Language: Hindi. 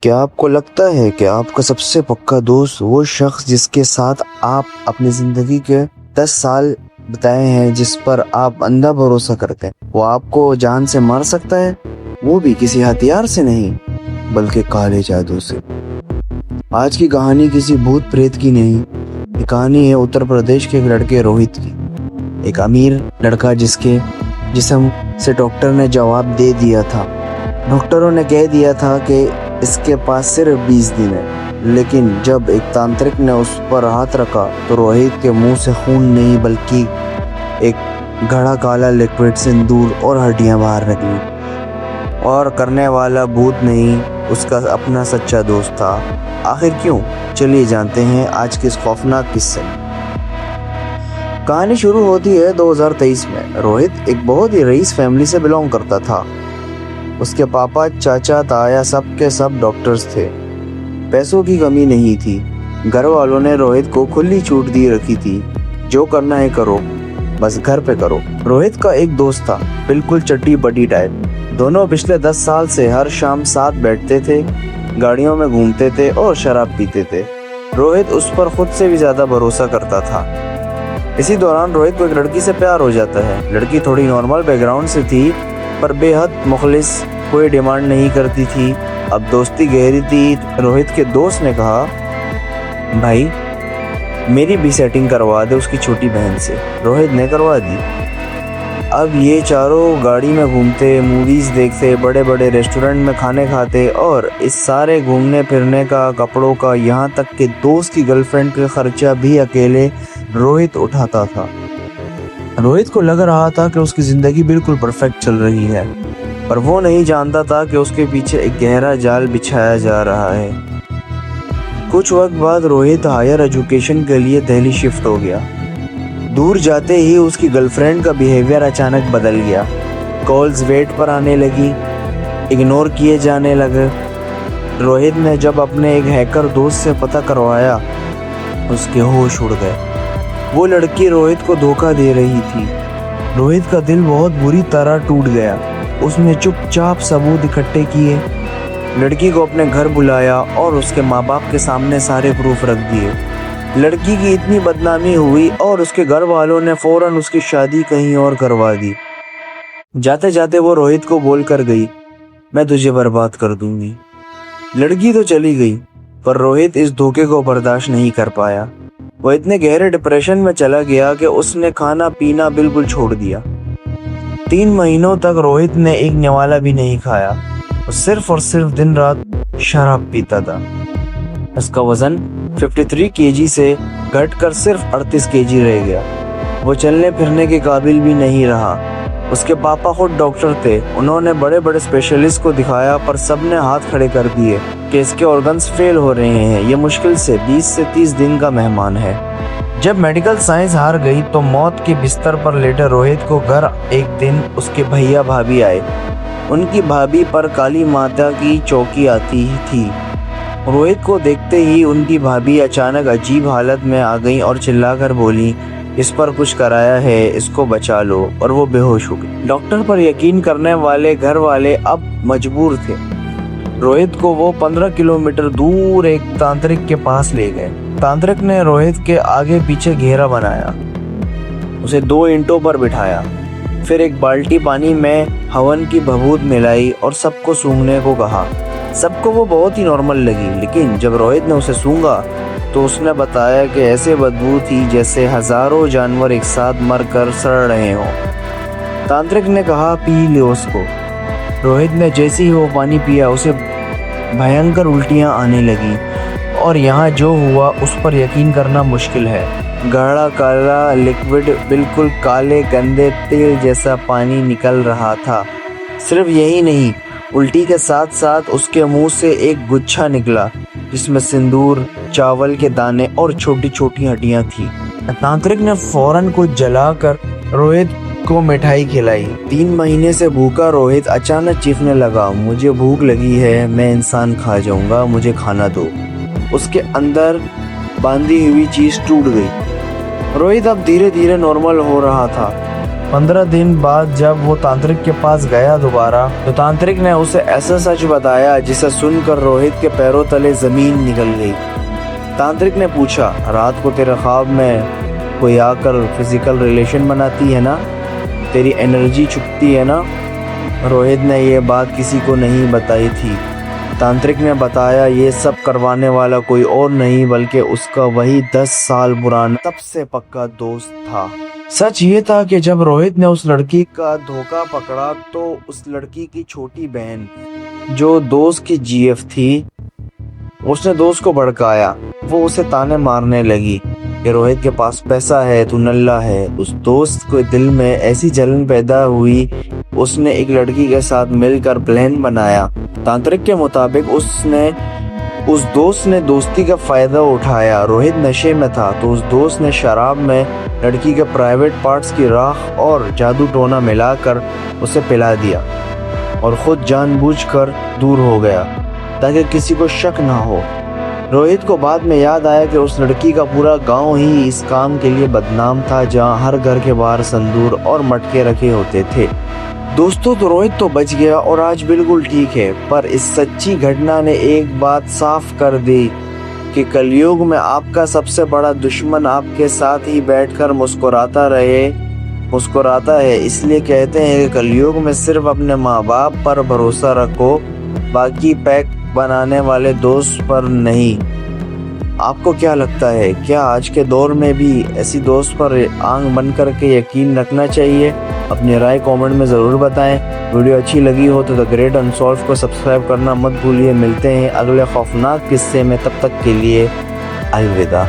क्या आपको लगता है कि आपका सबसे पक्का दोस्त वो शख्स जिसके साथ आप अपनी ज़िंदगी के 10 साल बिताए हैं, जिस पर आप अंधा भरोसा करते हैं, वो आपको जान से मार सकता है? वो भी किसी हथियार से नहीं, बल्कि काले जादू से। आज की कहानी किसी भूत प्रेत की नहीं, ये कहानी है उत्तर प्रदेश के एक लड़के रोहित की। एक अमीर लड़का जिसके जिस्म से डॉक्टर ने जवाब दे दिया था। डॉक्टरों ने कह दिया था कि इसके पास सिर्फ 20 दिन है, लेकिन जब एक तांत्रिक ने उस पर हाथ रखा तो रोहित के मुंह से खून नहीं बल्कि एक घड़ा काला लिक्विड, सिंदूर और हड्डियां बाहर निकली। और करने वाला भूत नहीं, उसका अपना सच्चा दोस्त था। आखिर क्यों? चलिए जानते हैं आज के इस खौफनाक किस्से। कहानी शुरू होती है 2023 में। रोहित एक बहुत ही रईस फैमिली से बिलोंग करता था। उसके पापा, चाचा, ताया सब डॉक्टर्स थे। पैसों की कमी नहीं थी। घर वालों ने रोहित को खुली छूट दी रखी थी, जो करना है करो, बस घर पे करो। रोहित का एक दोस्त था, बिल्कुल चट्टी बटी टाइप। दोनों पिछले 10 साल से हर शाम साथ बैठते थे, गाड़ियों में घूमते थे और शराब पीते थे। रोहित उस पर खुद से भी ज्यादा भरोसा करता था। इसी दौरान रोहित को एक लड़की से प्यार हो जाता है। लड़की थोड़ी नॉर्मल बैकग्राउंड से थी, पर बेहद मुखलिस, कोई डिमांड नहीं करती थी। अब दोस्ती गहरी थी। रोहित के दोस्त ने कहा, भाई मेरी भी सेटिंग करवा दे उसकी छोटी बहन से। रोहित ने करवा दी। अब ये चारों गाड़ी में घूमते, मूवीज देखते, बड़े बड़े रेस्टोरेंट में खाने खाते, और इस सारे घूमने फिरने का, कपड़ों का, यहाँ तक कि दोस्त की गर्लफ्रेंड का खर्चा भी अकेले रोहित उठाता था। रोहित को लग रहा था कि उसकी जिंदगी बिल्कुल परफेक्ट चल रही है, पर वो नहीं जानता था कि उसके पीछे एक गहरा जाल बिछाया जा रहा है। कुछ वक्त बाद रोहित हायर एजुकेशन के लिए दिल्ली शिफ्ट हो गया। दूर जाते ही उसकी गर्लफ्रेंड का बिहेवियर अचानक बदल गया। कॉल्स वेट पर आने लगी, इग्नोर किए जाने लगे। रोहित ने जब अपने एक हैकर दोस्त से पता करवाया, उसके होश उड़ गए। वो लड़की रोहित को धोखा दे रही थी। रोहित का दिल बहुत बुरी तरह टूट गया। उसने चुपचाप सबूत इकट्ठे किए, लड़की को अपने घर बुलाया और उसके माँ बाप के सामने सारे प्रूफ रख दिए। लड़की की इतनी बदनामी हुई और उसके घर वालों ने फौरन उसकी शादी कहीं और करवा दी। जाते जाते वो रोहित को बोल कर गई, मैं तुझे बर्बाद कर दूंगी। लड़की तो चली गई, पर रोहित इस धोखे को बर्दाश्त नहीं कर पाया। वो इतने गहरे डिप्रेशन में चला गया कि उसने खाना पीना बिल्कुल छोड़ दिया। 3 महीनों तक रोहित ने एक निवाला भी नहीं खाया। वो सिर्फ और सिर्फ दिन रात शराब पीता था। उसका वजन 53 केजी से घटकर सिर्फ 38 केजी रह गया। वो चलने फिरने के काबिल भी नहीं रहा। उसके पापा खुद डॉक्टर थे। उन्होंने बड़े बड़े स्पेशलिस्ट को दिखाया, पर सबने हाथ खड़े कर दिए कि इसके ऑर्गन्स फेल हो रहे हैं, ये मुश्किल से 20 से 30 दिन का मेहमान है। जब मेडिकल साइंस हार गई तो मौत के बिस्तर पर लेटे रोहित को घर एक दिन उसके भैया भाभी आए। उनकी भाभी पर काली माता की चौकी आती ही थी। रोहित को देखते ही उनकी भाभी अचानक अजीब हालत में आ गई और चिल्लाकर बोली, इस पर कुछ कराया है, इसको बचा लो, और वो बेहोश हो गई। डॉक्टर पर यकीन करने वाले घर वाले अब मजबूर थे। रोहित को वो 15 किलोमीटर दूर एक तांत्रिक के पास ले गए। तांत्रिक ने रोहित के आगे पीछे घेरा बनाया, उसे 2 ईंटों पर बिठाया, फिर एक बाल्टी पानी में हवन की भभूत मिलाई और सबको सूंघने को कहा। सबको वो बहुत ही नॉर्मल लगी, लेकिन जब रोहित ने उसे सूंघा तो उसने बताया कि ऐसे बदबू थी जैसे हजारों जानवर एक साथ मरकर सड़ रहे हों। तांत्रिक ने कहा, पी लो उसको। रोहित ने जैसे ही वो पानी पिया, उसे भयंकर उल्टियां आने लगी, और यहाँ जो हुआ उस पर यकीन करना मुश्किल है। गाढ़ा काला लिक्विड, बिल्कुल काले गंदे तेल जैसा पानी निकल रहा था। सिर्फ यही नहीं, उल्टी के साथ साथ उसके मुंह से एक गुच्छा निकला, जिसमें सिंदूर, चावल के दाने और छोटी छोटी हड्डियां थी। तांत्रिक ने फौरन कुछ जलाकर रोहित को मिठाई खिलाई। 3 महीने से भूखा रोहित अचानक चीखने लगा, मुझे भूख लगी है, मैं इंसान खा जाऊंगा, मुझे खाना दो। उसके अंदर बांधी हुई चीज टूट गई। रोहित अब धीरे धीरे नॉर्मल हो रहा था। 15 दिन बाद जब वो तांत्रिक के पास गया दोबारा, तो तांत्रिक ने उसे ऐसा सच बताया जिसे सुनकर रोहित के पैरों तले जमीन निकल गई। तांत्रिक ने पूछा, रात को तेरे ख्वाब में कोई आकर फिजिकल रिलेशन बनाती है ना, तेरी एनर्जी छुपती है ना? रोहित ने ये बात किसी को नहीं बताई थी। तांत्रिक ने बताया ये सब करवाने वाला कोई और नहीं बल्कि उसका वही 10 साल पुराना सबसे पक्का दोस्त था। सच ये था कि जब रोहित ने उस लड़की का धोखा पकड़ा तो उस लड़की की छोटी बहन जो दोस्त की जीएफ थी, उसने दोस्त को भड़काया। वो उसे ताने मारने लगी कि रोहित के पास पैसा है, तू नल्ला है। उस दोस्त के दिल में ऐसी जलन पैदा हुई, उसने एक लड़की के साथ मिलकर प्लान बनाया। तांत्रिक के मुताबिक उस दोस्त ने दोस्ती का फायदा उठाया। रोहित नशे में था तो उस दोस्त ने शराब में लड़की के प्राइवेट पार्ट्स की राख और जादू टोना मिलाकर उसे पिला दिया और खुद जानबूझकर दूर हो गया ताकि किसी को शक ना हो। रोहित को बाद में याद आया कि उस लड़की का पूरा गांव ही इस काम के लिए बदनाम था, जहां हर घर के बाहर संदूर और मटके रखे होते थे। दोस्तों, तो रोहित तो बच गया और आज बिल्कुल ठीक है, पर इस सच्ची घटना ने एक बात साफ कर दी कि कलयुग में आपका सबसे बड़ा दुश्मन आपके साथ ही बैठकर मुस्कुराता है। इसलिए कहते हैं कि कलयुग में सिर्फ अपने माँ बाप पर भरोसा रखो, बाकी पैक बनाने वाले दोस्त पर नहीं। आपको क्या लगता है, क्या आज के दौर में भी ऐसी दोस्त पर आंख बंद करके यकीन रखना चाहिए? अपनी राय कमेंट में ज़रूर बताएं। वीडियो अच्छी लगी हो तो द ग्रेट अनसॉल्व को सब्सक्राइब करना मत भूलिए। मिलते हैं अगले खौफनाक किस्से में, तब तक के लिए अलविदा।